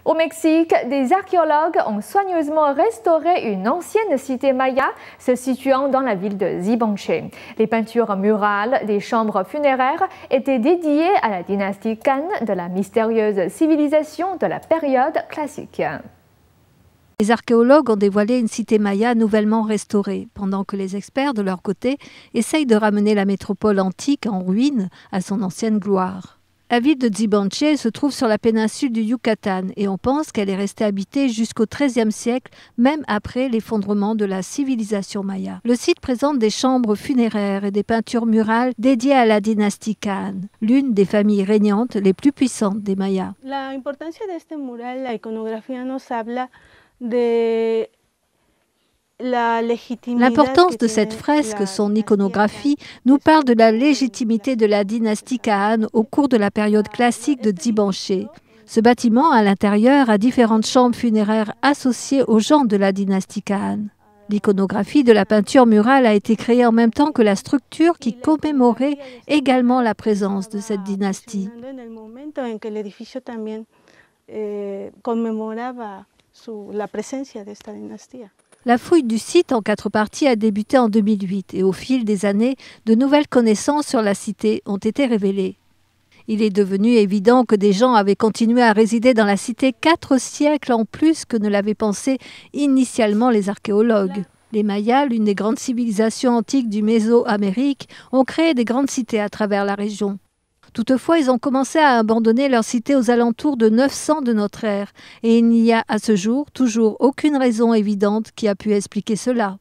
Au Mexique, des archéologues ont soigneusement restauré une ancienne cité maya se situant dans la ville de Zibanche. Les peintures murales des chambres funéraires étaient dédiées à la dynastie Kan de la mystérieuse civilisation de la période classique. Les archéologues ont dévoilé une cité maya nouvellement restaurée, pendant que les experts, de leur côté, essayent de ramener la métropole antique en ruine à son ancienne gloire. La ville de Zibanche se trouve sur la péninsule du Yucatan et on pense qu'elle est restée habitée jusqu'au XIIIe siècle, même après l'effondrement de la civilisation maya. Le site présente des chambres funéraires et des peintures murales dédiées à la dynastie Kan, l'une des familles régnantes les plus puissantes des Mayas. L'importance de ce mural, la iconographie nous habla de l'importance de cette fresque, son iconographie, nous parle de la légitimité de la dynastie Kaan au cours de la période classique de Zibanche. Ce bâtiment, à l'intérieur, a différentes chambres funéraires associées aux gens de la dynastie Kaan. L'iconographie de la peinture murale a été créée en même temps que la structure qui commémorait également la présence de cette dynastie. La fouille du site en 4 parties a débuté en 2008 et au fil des années, de nouvelles connaissances sur la cité ont été révélées. Il est devenu évident que des gens avaient continué à résider dans la cité 4 siècles en plus que ne l'avaient pensé initialement les archéologues. Les Mayas, l'une des grandes civilisations antiques du Mésoamérique, ont créé des grandes cités à travers la région. Toutefois, ils ont commencé à abandonner leurs cités aux alentours de 900 de notre ère, et il n'y a à ce jour toujours aucune raison évidente qui a pu expliquer cela.